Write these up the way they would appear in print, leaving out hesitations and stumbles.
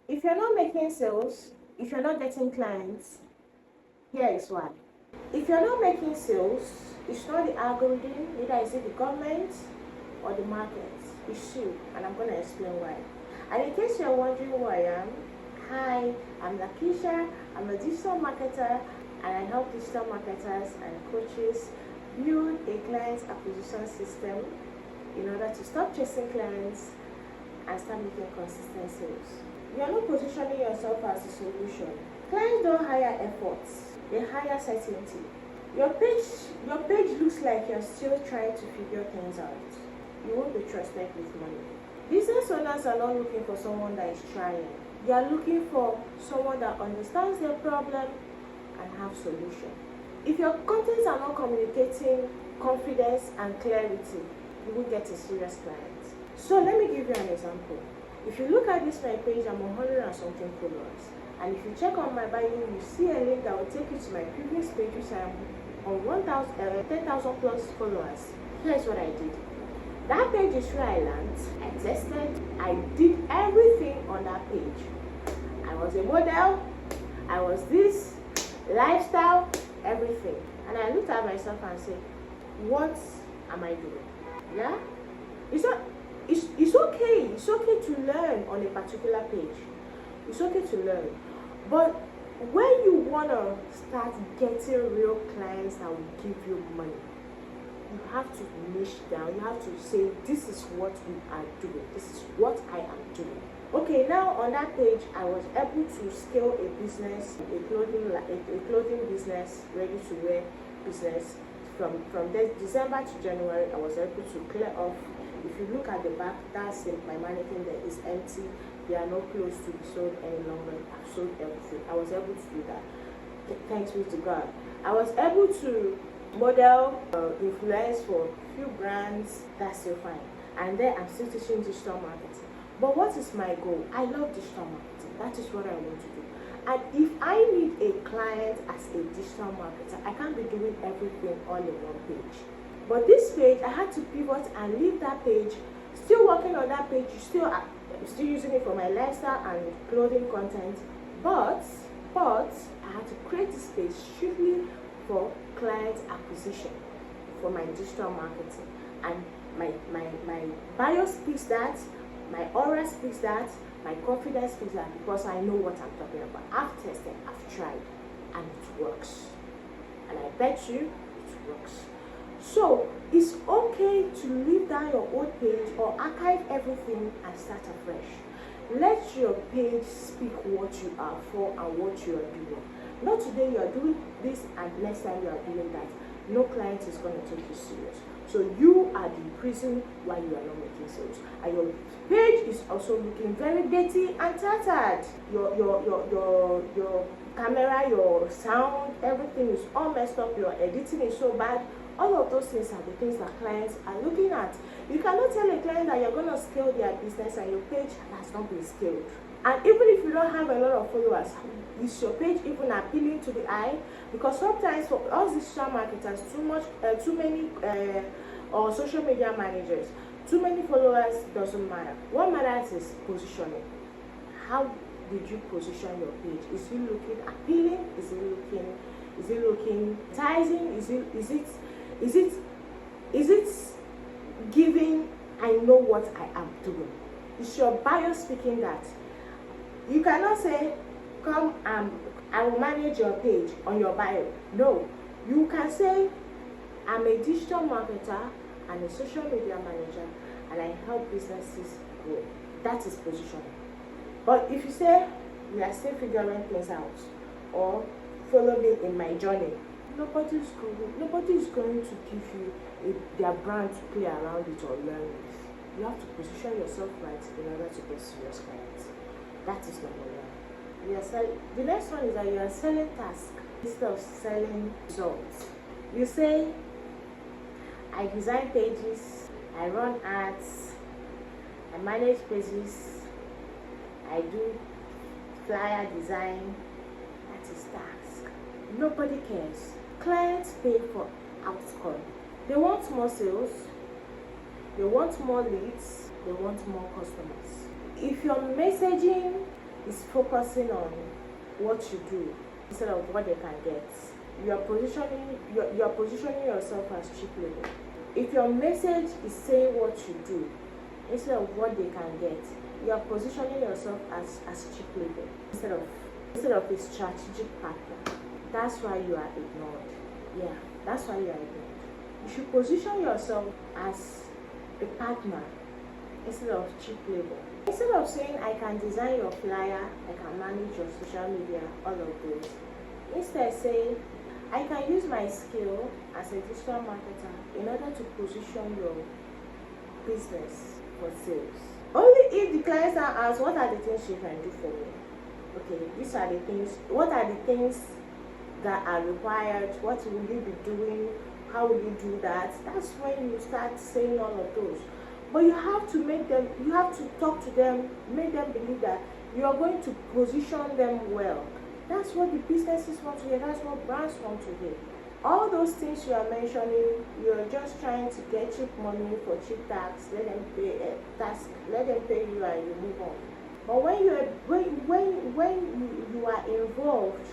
If you're not making sales, if you're not getting clients, here is why. If you're not making sales, it's not the algorithm, neither is it the government or the market. It's you, and I'm going to explain why. And in case you're wondering who I am, hi, I'm Lakeisha. I'm a digital marketer, and I help digital marketers and coaches build a client acquisition system in order to stop chasing clients and start making consistent sales. You are not positioning yourself as a solution. Clients don't hire efforts, they hire certainty. Your page looks like you're still trying to figure things out. You won't be trusted with money. Business owners are not looking for someone that is trying. They are looking for someone that understands their problem and have solution. If your contents are not communicating confidence and clarity, you will get a serious client. So let me give you an example. If you look at this my page, I'm 100 and something followers. And if you check on my bio, you see a link that will take you to my previous page, which I am on 10,000 plus followers. Here's what I did. That page is where I learned, I tested, I did everything on that page. I was a model, I was this, lifestyle, everything. And I looked at myself and said, what am I doing? Yeah? It's okay. It's okay to learn on a particular page. It's okay to learn. But when you want to start getting real clients that will give you money, you have to niche down. You have to say, this is what we are doing. This is what I am doing. Okay, now on that page, I was able to scale a business, a clothing business, ready to wear business. From December to January, I was able to clear off. If you look at the back, that's it. My mannequin there is empty. They are not close to be sold any longer. I've sold everything. I was able to do that. Thanks be to God. I was able to model, influence for a few brands. That's still fine. And then I'm still teaching digital marketing. But what is my goal? I love digital marketing. That is what I want to do. And if I need a client as a digital marketer, I can't be doing everything all in one page. But this page, I had to pivot and leave that page, still working on that page, still using it for my lifestyle and clothing content. But I had to create this page strictly for client acquisition, for my digital marketing. And my bio speaks that, my aura speaks that, my confidence speaks that, because I know what I'm talking about. I've tested, I've tried, and it works. And I bet you it works. So it's okay to leave down your old page or archive everything and start afresh. Let your page speak what you are for and what you are doing. Not today you are doing this and next time you are doing that. No client is going to take you serious. So you are the reason why you are not making sales. And your page is also looking very dirty and tattered. Your camera, your sound, everything is all messed up. Your editing is so bad. All of those things are the things that clients are looking at. You cannot tell a client that you're going to scale their business and your page has not been scaled. And even if you don't have a lot of followers, is your page even appealing to the eye? Because sometimes for us digital marketers, too many or social media managers, too many followers doesn't matter. What matters is positioning. How did you position your page? Is it looking appealing? Is it looking enticing? Is it giving, I know what I am doing? Is your bio speaking that? You cannot say, come I will manage your page on your bio. No, you can say, I'm a digital marketer and a social media manager and I help businesses grow. That is positioning. But if you say, we are still figuring things out, or follow me in my journey, nobody is going to give you their brand to play around it or learn with. You have to position yourself right in order to get serious clients. That is number one. The next one is that you are selling tasks instead of selling results. You say, I design pages, I run ads, I manage pages, I do flyer design. That is task. Nobody cares. Clients pay for outcome. They want more sales, they want more leads, they want more customers. If your messaging is focusing on what you do instead of what they can get. You're positioning yourself as cheap labor. If your message is saying what you do instead of what they can get, you are positioning yourself as cheap labor instead of a strategic partner. That's why you are ignored. Yeah, that's why you are ignored. You should position yourself as a partner instead of cheap labor. Instead of saying I can design your flyer, I can manage your social media, all of those, instead say I can use my skill as a digital marketer in order to position your business for sales. Only if the clients now ask, what are the things you can do for me? Okay, these are the things. What are the things that are required? What will you be doing? How will you do that? That's when you start saying all of those. But you have to talk to them, make them believe that you are going to position them well. That's what the businesses want to hear. That's what brands want to hear. All those things you are mentioning, you're just trying to get cheap money for cheap tax. Let them pay let them pay you, and you move on. But when you are involved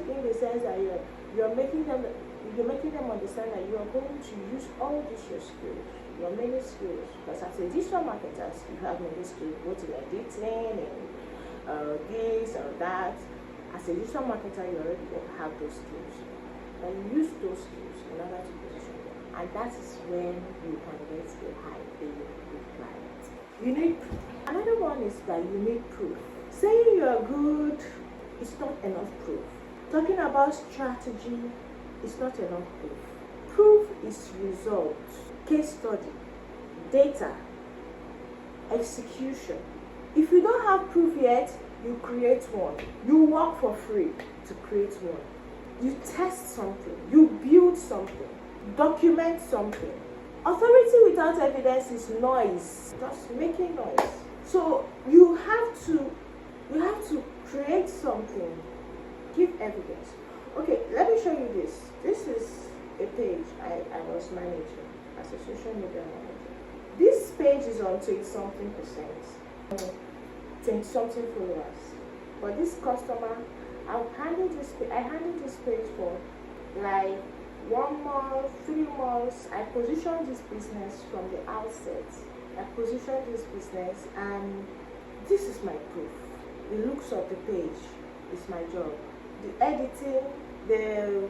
in the sense that you're making them understand that you are going to use all these your skills, your many skills. Because as a digital marketer, you have many skills, both in editing and this or that. As a digital marketer, you already have those skills. And use those skills in order to position them. And that is when you can get a high paying client. You need another one is that you need proof. Saying you are good is not enough proof. Talking about strategy is not enough proof. Proof is results, case study, data, execution. If you don't have proof yet, you create one. You work for free to create one. You test something, you build something, document something. Authority without evidence is noise, just making noise. So you have to create something, give evidence. Okay, let me show you this. This is a page I was managing as a social media manager. This page is on 20-something%, 20-something followers. But this customer, I handled this page for like 1 month, 3 months. I positioned this business from the outset. I positioned this business, and this is my proof. The looks of the page is my job. The editing, the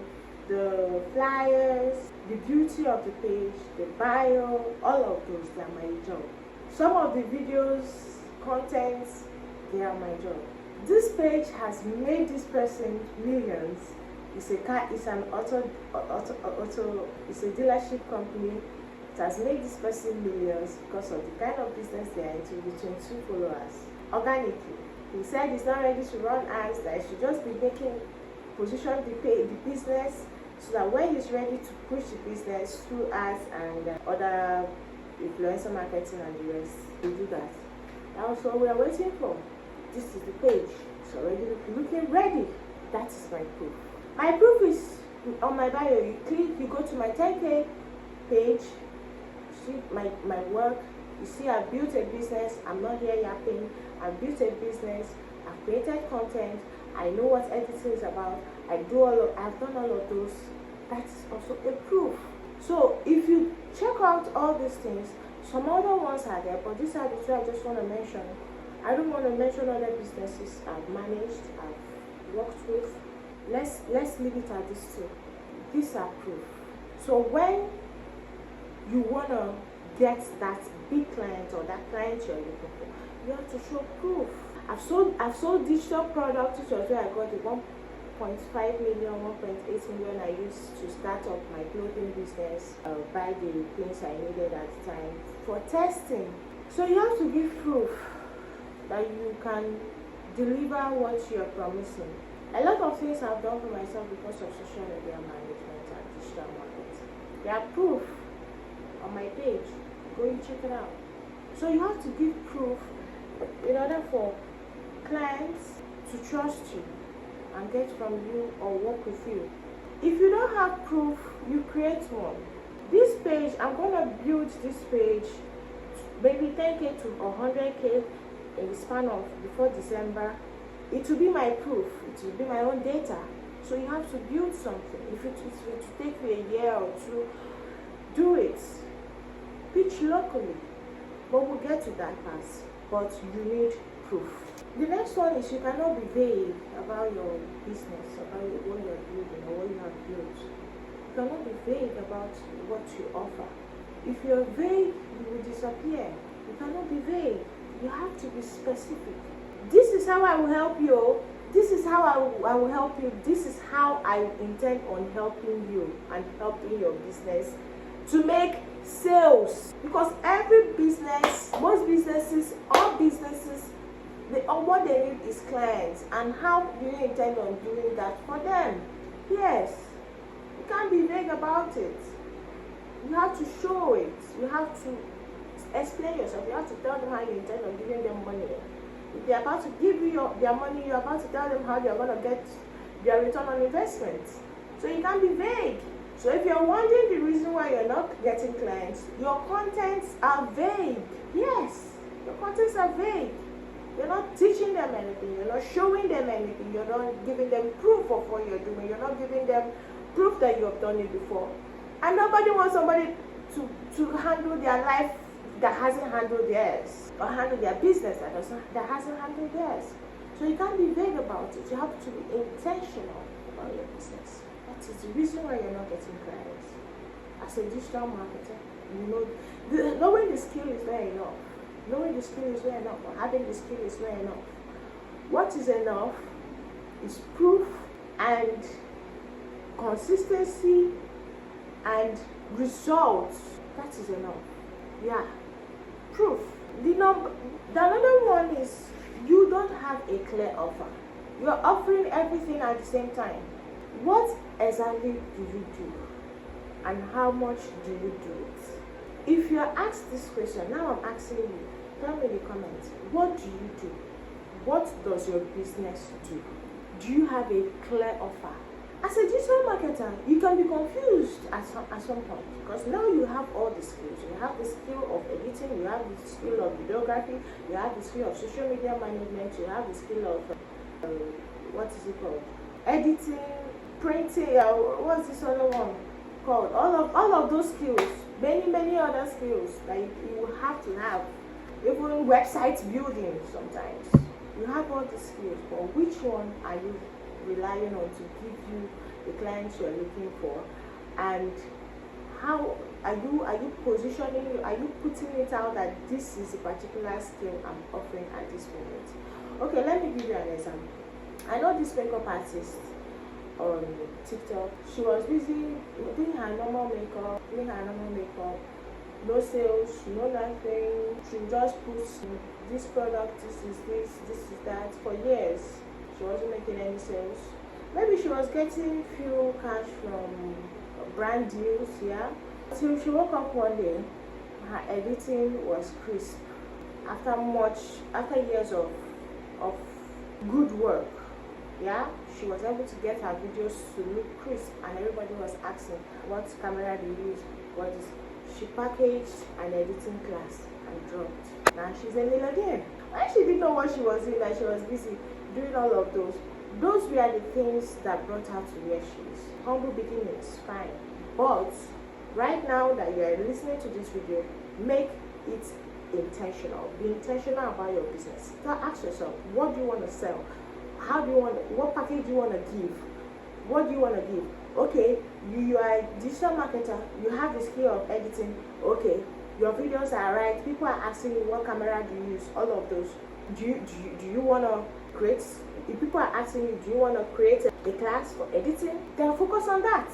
flyers, the beauty of the page, the bio, all of those, they are my job. Some of the videos, contents, they are my job. This page has made this person millions. It's a dealership company. It has made this person millions because of the kind of business they are into, the 22 followers. Organically. He said he's not ready to run ads, that he should just be position the business so that when he's ready to push the business through ads and other influencer marketing and the rest, he'll do that. That's what we are waiting for. This is the page. It's already looking ready. That is my proof. My proof is on my bio. You click, you go to my 10K page, you see my work. You see, I've built a business. I'm not here yapping. I've built a business. I've created content. I know what editing is about. I've done all of those. That's also a proof. So if you check out all these things, some other ones are there, but these are the two I just want to mention. I don't want to mention other businesses I've managed, I've worked with. Let's leave it at these two. These are proof. So when you want to get that big client or that client you're looking for, you have to show proof. I've sold digital products, which was where I got the 1.5 million, 1.8 million I used to start up my clothing business, buy the things I needed at the time for testing. So you have to give proof that you can deliver what you're promising. A lot of things I've done for myself because of social media management and digital marketing. There are proof on my page. Go and check it out. So you have to give proof in order for clients to trust you and get from you or work with you. If you don't have proof, you create one. This page, I'm going to build this page maybe 10K to 100K in the span of before December, it will be my proof, it will be my own data. So you have to build something. If it will take you a year or two, do it. Pitch locally. But we'll get to that part. But you need proof. The next one is you cannot be vague about your business, about what you're building or what you have built. You cannot be vague about what you offer. If you're vague, you will disappear. You cannot be vague. You have to be specific. This is how I will help you. This is how I will help you. This is how I intend on helping you and helping your business to make sales. Because every business, most businesses, all businesses, what they need is clients. And how do you intend on doing that for them? Yes. You can't be vague about it. You have to show it. You have to explain yourself. You have to tell them how you intend on giving them money. If they're about to give you their money, you're about to tell them how they're going to get their return on investment. So you can't be vague. So if you're wondering the reason why you're not getting clients, your contents are vague. Yes, your contents are vague. You're not teaching them anything. You're not showing them anything. You're not giving them proof of what you're doing. You're not giving them proof that you have done it before. And nobody wants somebody to handle their life that hasn't handled theirs, or handle their business that hasn't handled theirs. So you can't be vague about it. You have to be intentional about your business. That is the reason why you're not getting clients. As a digital marketer, knowing the skill is not enough. Knowing the skill is not enough, or having the skill is not enough. What is enough is proof and consistency and results. That is enough. Yeah. Proof. The another one is you don't have a clear offer. You're offering everything at the same time. What exactly do you do? And how much do you do it? If you're asked this question, now I'm asking you, tell me in the comments, what do you do? What does your business do? Do you have a clear offer? As a digital marketer, you can be confused at some point, because now you have all the skills. You have the skill of editing, you have the skill of videography, you have the skill of social media management, you have the skill of, what is it called? Editing, printing, what's this other one called? All of those skills, many other skills that you have to have. Even website building sometimes. You have all the skills, but which one are you relying on to give you the clients you're looking for? And how are you positioning, are you putting it out that this is a particular skill I'm offering at this moment? Okay, let me give you an example. I know this makeup artist on TikTok. She was busy doing her normal makeup, no sales, no nothing. She just puts this product, this is that for years. She wasn't making any sales. Maybe she was getting few cash from brand deals, yeah. Till she woke up one day, her editing was crisp. After years of good work, yeah, she was able to get her videos to look crisp, and everybody was asking, what camera do you use? What is? She packaged an editing class and dropped. Now she's a millionaire. And she didn't know what she was doing, that she was busy doing all of those. Those were the things that brought her to where she is. Humble beginnings, fine. But right now that you are listening to this video, make it intentional. Be intentional about your business. Now ask yourself, what do you want to sell? What package do you want to give? What do you want to give? Okay, you are a digital marketer, you have the skill of editing. Okay, your videos are right. People are asking you what camera do you use, all of those. Do you want to create, if people are asking you, do you want to create a class for editing? Then focus on that.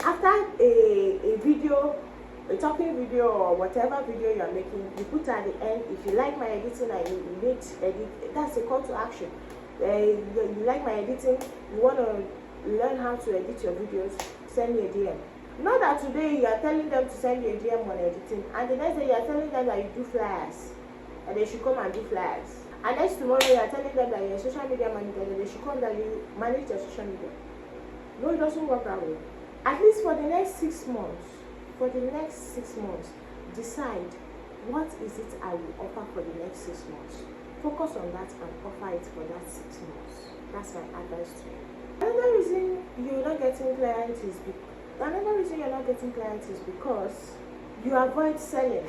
After a video, a talking video or whatever video you are making, you put at the end, if you like my editing and you need edit, that's a call to action. You like my editing, you want to learn how to edit your videos, send me a DM. Not that today you are telling them to send you a DM on editing, and the next day you are telling them that you do flyers and they should come and do flyers. And next tomorrow you are telling them that you're a social media manager and they should come that you manage your social media. No, it doesn't work that way. At least for the next 6 months, decide what is it I will offer for the next 6 months? Focus on that and offer it for that 6 months. That's my advice to you. Another reason you're not getting clients is because you avoid selling.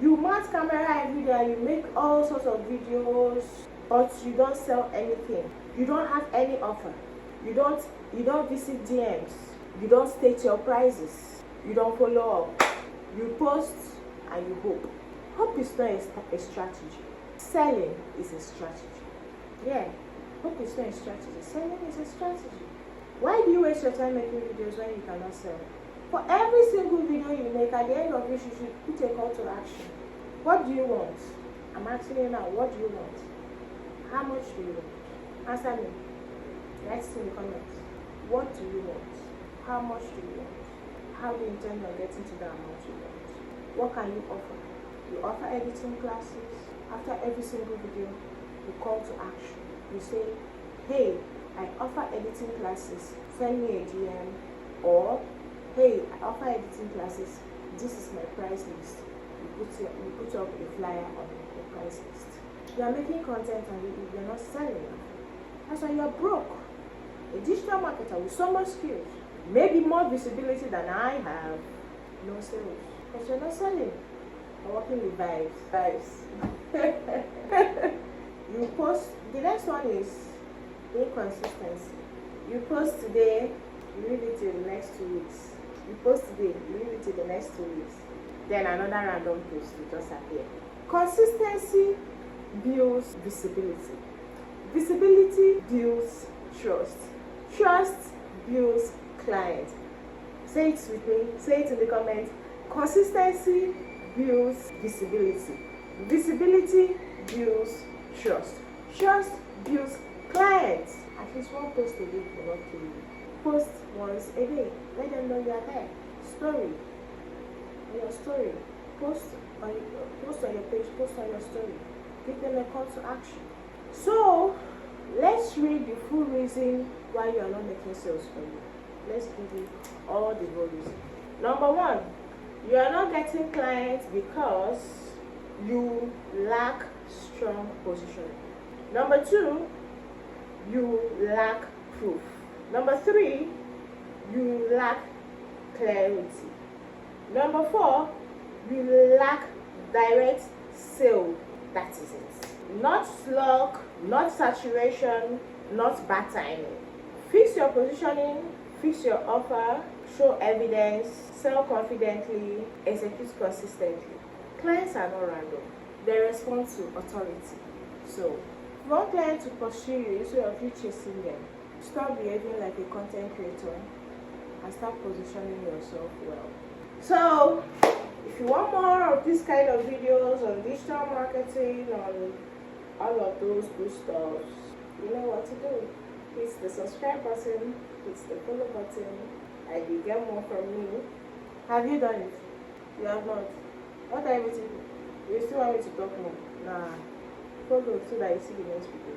You mount camera every day, you make all sorts of videos, but you don't sell anything. You don't have any offer. You don't visit DMs. You don't state your prices. You don't follow up. You post and you hope. Hope is not a strategy. Selling is a strategy. Yeah, hope is not a strategy. Selling is a strategy. Why do you waste your time making videos when you cannot sell? For every single video you make, at the end of it, you should put a call to action. What do you want? I'm asking you now, what do you want? How much do you want? Answer me. Write in the comments. What do you want? How much do you want? How do you intend on getting to the amount you want? What can you offer? You offer editing classes. After every single video, you call to action. You say, hey, I offer editing classes. Send me a DM. Or, hey, I offer editing classes. This is my price list. You put up a flyer on the price list. You are making content and you're not selling. That's why you're broke. A digital marketer with so much skills, maybe more visibility than I have, no sales. Because you're not selling. You're working with vibes. You post, the next one is inconsistency. You post today, you leave it till the next 2 weeks. You post today, you leave it till the next 2 weeks. Then another random post will just appear. Consistency builds visibility. Visibility builds trust. Trust builds clients. Say it with me, say it in the comments. Consistency builds visibility. Visibility builds trust. Trust builds clients. At least one post a day will not kill you. Post once a day. Let them know you are there. Story. Your story. Post on your page, post on your story. Give them a call to action. So let's read the full reason why you are not making sales for you. Let's give you all the whole reason. Number one, you are not getting clients because you lack strong positioning. Number two, you lack proof. Number three, you lack clarity. Number four, you lack direct sale. That is it. Not slog, not saturation, not bad timing. Fix your positioning, fix your offer, show evidence, sell confidently, execute consistently. Clients are not random. They respond to authority. So, if you want clients to pursue you instead of you chasing them, stop behaving like a content creator and start positioning yourself well. So, if you want more of this kind of videos on digital marketing, on all of those good stuff, you know what to do. Hit the subscribe button, hit the follow button, and you get more from me. Have you done it? You have not. What are you waiting for? You still want me to talk more? Nah. Follow so that you see the next video.